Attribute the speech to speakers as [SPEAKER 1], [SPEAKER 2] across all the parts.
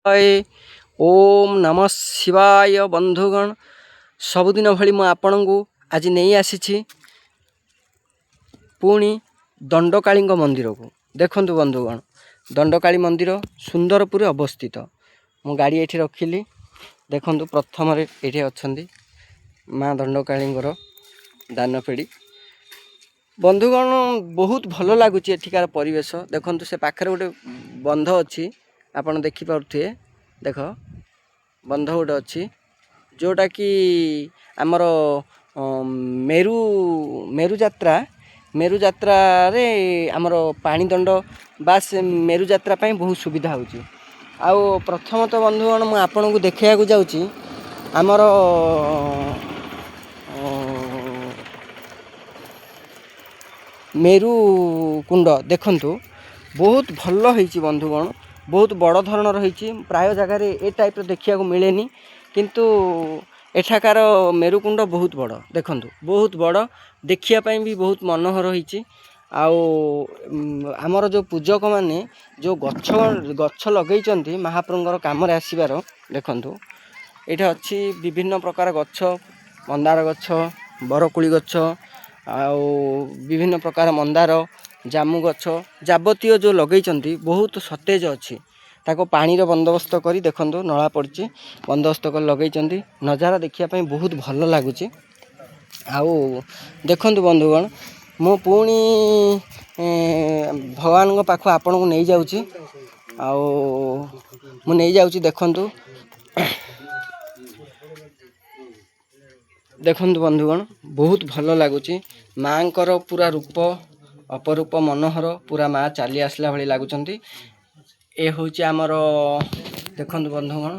[SPEAKER 1] हाय ओम नमः शिवाय बंधुगण सबुदिन भली मु आपण को आज नहीं आसी पुणी दंडकाली मंदिर को देखु बंधुगण दंडकाली मंदिर सुंदरपुर अवस्थित मु गाड़ी ये रखिली देखु प्रथम ये अच्छा माँ दंडकाली दानपेड़ी बंधुगण बहुत भल लगुच एठिकार परिवेश देखु से पाखे गोटे बंध अच्छी आपण देखिपे देख बंध गोटे अच्छी जोटा कि आमर मेरु मेरु जात्रा रे आमर पानी दंड बास मेरु जात्रा पाई बहुत सुविधा होची। आउ प्रथम तो बंधुगण मु आपन को देखिया को जाउची आमर मेरु कुंड देखंतु बहुत भल होईची बंधुगण बहुत बड़ धरणर होईची प्राय जगार ए टाइप देखिया को मिलेनी किंतु एठाकार मेरुकुंड बहुत बड़ देखंतु बहुत बड़ देखिया पाई भी बहुत मनोहर होईची। आउ आमर जो पूजक माने जो गछ गछ लगेइचंती महाप्रभुंकर काम रे आसीबार देखंतु एठा अच्छी विभिन्न प्रकार गछ मंदार गछ बरकुली गछ आउ विभिन्न प्रकार मंदार जामु गछ जाबतीय जो लगेइचंती बहुत सतेज अच्छी ताको पानी रो बंदोबस्त करी देखंतु नळा पड़ची बंदोबस्त कर लगेइचंती नजारा देखिया पई बहुत भल लागुची। आउ देखंतु बंधुगण मु पुणी भगवान को पाखु आपण को नहीं जाउची आउ मु नहीं जाउची देखंतु देखंतु बंधुगण बहुत भल लागुची माँकर पूरा रूप अपरूप मनोहर पूरा माँ चली आसला भली लगुचंती। ए होची आमर देखंतु बंधुगण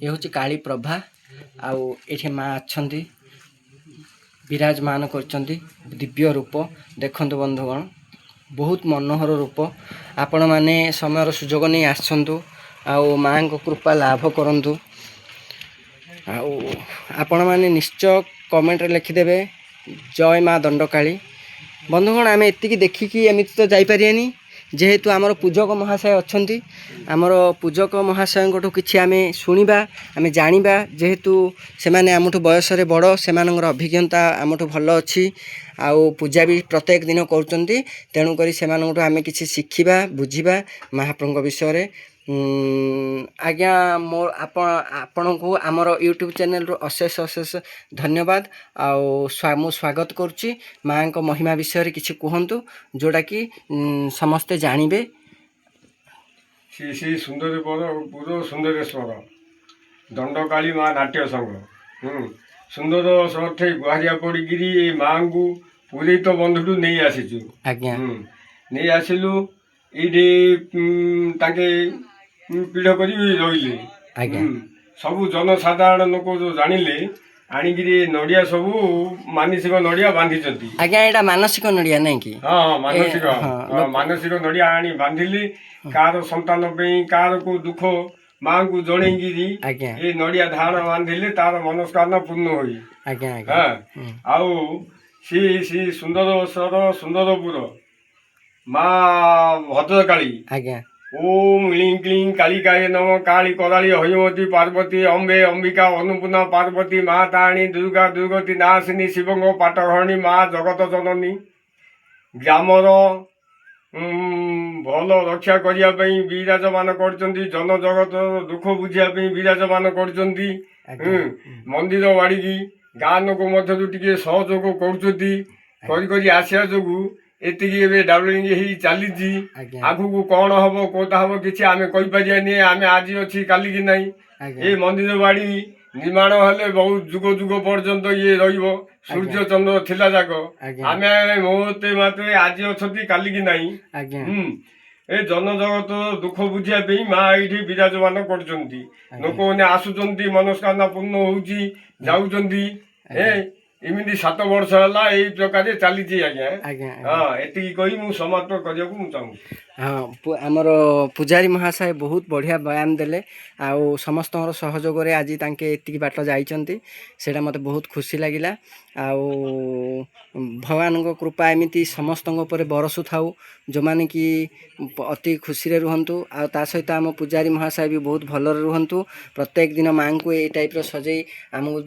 [SPEAKER 1] ये होची काली प्रभा आउ एठे माँ अच्छंती विराजमान करचंती दिव्य रूप देखंतु बंधुगण बहुत मनोहर रूप आपण माने समय सुजोग नहीं आसछंतु आउ माँ को कृपा लाभ करंतु आउ आपण माने निश्चय कमेंट रे लिखिदेबे जय माँ दंडकाली। बंधुगण आम एतिकी देखिकी एमती तो जापरियानी जेहेतु आमर पूजक महाशय अच्छंती आमर पूजक महाशय कि आम शुणा आम जाना जेहेतु से माने आमठू बयस बड़ से अभिज्ञता आमठू भल अच्छी आउ पूजा भी प्रत्येक दिन करुँच तेणुक से आम कि शिखा बुझा महाप्रभु विषय आज्ञा मो आपण को आमर यूट्यूब चैनल रो अशेष अशेष धन्यवाद आउ स्वागत करुच्ची माँ को महिमा विषय किसी कहतु जोटा कि समस्ते जानवे।
[SPEAKER 2] श्री श्री सुंदरपुर सुंदरेश्वर दंडकाली माँ नाट्य संघ सुंदर सठे गुहारिया पड़ी माँ को पूरी तो बंधुटू नहीं आसीचु
[SPEAKER 1] आज्ञा
[SPEAKER 2] नहीं आसिलु ये पीढ़ कर रही सबू जनसाधारण लोक जो जानिले आनिकी नड़िया सबू मानसिक नड़िया बांधी
[SPEAKER 1] आज्ञा एटा मानसिक नड़िया नहीं कि
[SPEAKER 2] हाँ मानसिक मानसिक नड़िया आनी बांधिली कार संतान कार को दुख माँ को जणेगिरी ये नड़िया धारण बांधिले तार मनस्कामना पूर्ण हुई आउ सी सी सुंदर सुंदरपुर माँ भद्रकाली
[SPEAKER 1] आज्ञा
[SPEAKER 2] ओम ह्लीं क्लीं कालिकाय नमः काली कराली हयमती पार्वती अम्बे अंबिका अन्नपूर्णा पार्वती माँ तारिणी दुर्गा दुर्गति नाशिनी शिवंग पाटहरणी माँ जगत जननी ग्रामर भल रक्षा करने विराजमान कर जन जगत दुख बुझापी विराजमान कर मंदिर बाड़ी गाँ लोक टे सहयोग कर आसा जो एतिकी डाबलिंग चली आगु को कौन हम कौटा हम कि आम कहीपरि आम आज अच्छी काली की नहीं ये मंदिर बाड़ी निर्माण हेले बहुत जुग जुग पर्यंत ये सूर्य चंद्र थिला जाक आम मोते माते आज अच्छी काली की नहीं ए जन जगत दुख बुझापी माँ ये विराजमान कर लोक मैंने आसुंच मनस्कामना पूर्ण हो जाऊँच ଏମିତି 7 ବର୍ଷ ହେଲା ଏଇ ପ୍ରକାରେ ଚାଲିଛି ଆଜ୍ଞା।
[SPEAKER 1] ଆଜ୍ଞା
[SPEAKER 2] ହଁ ଏତିକି କହି ମୁଁ ସମାପ୍ତ କରିବାକୁ ମୁଁ ଚାହୁଁଛି।
[SPEAKER 1] ହଁ ଆମର ପୂଜାରୀ ମହାଶୟ ବହୁତ ବଢ଼ିଆ ବୟାନ ଦେଲେ ଆଉ ସମସ୍ତଙ୍କର ସହଯୋଗରେ ଆଜି ତାଙ୍କେ ଏତିକି ବାଟ ଯାଇଛନ୍ତି ସେଇଟା ମୋତେ ବହୁତ ଖୁସି ଲାଗିଲା। ଆଉ ଭଗବାନଙ୍କ କୃପା ଏମିତି ସମସ୍ତଙ୍କ ଉପରେ ବରସୁଥାଉ ଯେଉଁମାନେ କି ଅତି ଖୁସିରେ ରୁହନ୍ତୁ ଆଉ ତା ସହିତ ଆମ ପୂଜାରୀ ମହାଶୟ ବି ବହୁତ ଭଲରେ ରୁହନ୍ତୁ। ପ୍ରତ୍ୟେକ ଦିନ ମାଆଙ୍କୁ ଏଇ ଟାଇପ୍ର ସଜେଇ ଆମକୁ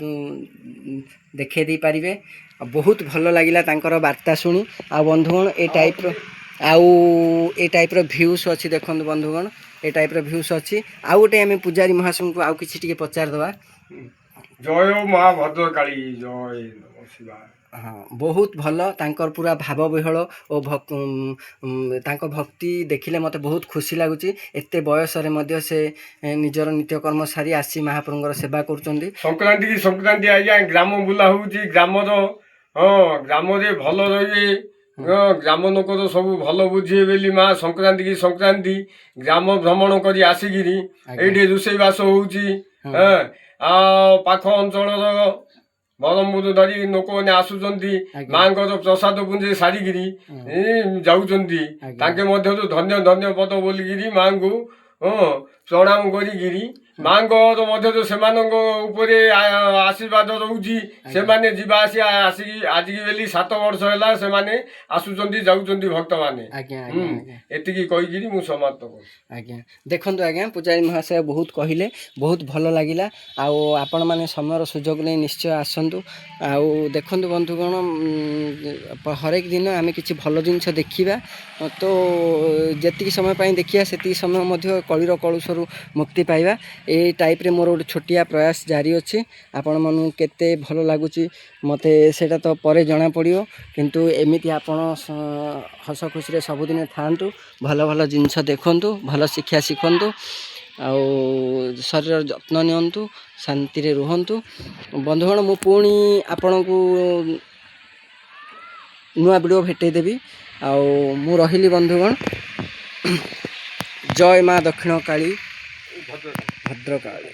[SPEAKER 1] ଦେଖାଇ ଦେଇପାରିବେ। ବହୁତ ଭଲ ଲାଗିଲା ତାଙ୍କର ବାର୍ତ୍ତା ଶୁଣି। ଆଉ ବନ୍ଧୁଗଣ ଏ ଟାଇପ୍ର ଭ୍ୟୁସ୍ ଅଛି ଦେଖନ୍ତୁ ବନ୍ଧୁଗଣ, ଏ ଟାଇପ୍ର ଭ୍ୟୁସ୍ ଅଛି। ଆଉ ଗୋଟେ ଆମେ ପୂଜାରୀ ମହାଶୟଙ୍କୁ ଆଉ କିଛି ଟିକେ ପଚାରିଦେବା।
[SPEAKER 2] ଜୟ ମା ଭଦ୍ରକାଳୀ, ଜୟ ନମ ଶିବାୟ।
[SPEAKER 1] ହଁ ବହୁତ ଭଲ ତାଙ୍କର ପୁରା ଭାବ ବିହ୍ୱଳ ଓ ତାଙ୍କ ଭକ୍ତି ଦେଖିଲେ ମୋତେ ବହୁତ ଖୁସି ଲାଗୁଛି। ଏତେ ବୟସରେ ମଧ୍ୟ ସେ ନିଜର ନିତ୍ୟକର୍ମ ସାରି ଆସି ମହାପ୍ରଭୁଙ୍କର ସେବା କରୁଛନ୍ତି।
[SPEAKER 2] ସଂକ୍ରାନ୍ତି କି ସଂକ୍ରାନ୍ତି ଆଜ୍ଞା ଗ୍ରାମ ବୁଲା ହଉଛି ଗ୍ରାମର, ଗ୍ରାମରେ ଭଲ ରହିବେ, ଗ୍ରାମ ଲୋକ ତ ସବୁ ଭଲ ବୁଝିବେ ବୋଲି ମା ସଂକ୍ରାନ୍ତି କି ସଂକ୍ରାନ୍ତି ଗ୍ରାମ ଭ୍ରମଣ କରି ଆସିକିରି ଏଇଠି ରୋଷେଇବାସ ହଉଛି। ଆଉ ପାଖ ଅଞ୍ଚଳର ବରମ୍ପୁର ଧରି ଲୋକମାନେ ଆସୁଛନ୍ତି ମାଙ୍କର ପ୍ରସାଦ ପୁଞ୍ଜି ସାରିକିରି ଯାଉଛନ୍ତି। ତାଙ୍କେ ମଧ୍ୟରୁ ଧନ୍ୟ ଧନ୍ୟ ପଦ ବୋଲିକିରି ମାଙ୍କୁ ପ୍ରଣାମ କରିକିରି ମାଙ୍କର ମଧ୍ୟ ସେମାନଙ୍କ ଉପରେ ଆଶୀର୍ବାଦ ରହୁଛି। ସେମାନେ ଯିବା ଆସିବା ଆସିକି ଆଜିକି ବେଲି 7 ବର୍ଷ ହେଲା ସେମାନେ ଆସୁଛନ୍ତି ଯାଉଛନ୍ତି ଭକ୍ତମାନେ। ଏତିକି କହିକିରି ମୁଁ ସମାପ୍ତ କରୁଛି।
[SPEAKER 1] ଆଜ୍ଞା ଦେଖନ୍ତୁ ଆଜ୍ଞା ପୂଜାରୀ ମହାଶୟ ବହୁତ କହିଲେ, ବହୁତ ଭଲ ଲାଗିଲା। ଆଉ ଆପଣମାନେ ସମୟର ସୁଯୋଗ ନେଇ ନିଶ୍ଚୟ ଆସନ୍ତୁ। ଆଉ ଦେଖନ୍ତୁ ବନ୍ଧୁଗଣ, ହରେକ ଦିନ ଆମେ କିଛି ଭଲ ଜିନିଷ ଦେଖିବା ତ ଯେତିକି ସମୟ ପାଇଁ ଦେଖିବା ସେତିକି ସମୟ ମଧ୍ୟ କଳିର କଳୁଷରୁ ମୁକ୍ତି ପାଇବା। ଏଇ ଟାଇପ୍ରେ ମୋର ଗୋଟେ ଛୋଟିଆ ପ୍ରୟାସ ଜାରି ଅଛି। ଆପଣମାନଙ୍କୁ କେତେ ଭଲ ଲାଗୁଛି ମୋତେ ସେଇଟା ତ ପରେ ଜଣାପଡ଼ିବ, କିନ୍ତୁ ଏମିତି ଆପଣ ହସ ଖୁସିରେ ସବୁଦିନ ଥାଆନ୍ତୁ, ଭଲ ଭଲ ଜିନିଷ ଦେଖନ୍ତୁ, ଭଲ ଶିକ୍ଷା ଶିଖନ୍ତୁ, ଆଉ ଶରୀରର ଯତ୍ନ ନିଅନ୍ତୁ, ଶାନ୍ତିରେ ରୁହନ୍ତୁ। ବନ୍ଧୁଗଣ ମୁଁ ପୁଣି ଆପଣଙ୍କୁ ନୂଆ ଭିଡ଼ିଓ ଭେଟେଇ ଦେବି। ଆଉ ମୁଁ ରହିଲି ବନ୍ଧୁଗଣ। ଜୟ ମା ଦକ୍ଷିଣ କାଳୀ, ଭଦ୍ରକାଳୀ।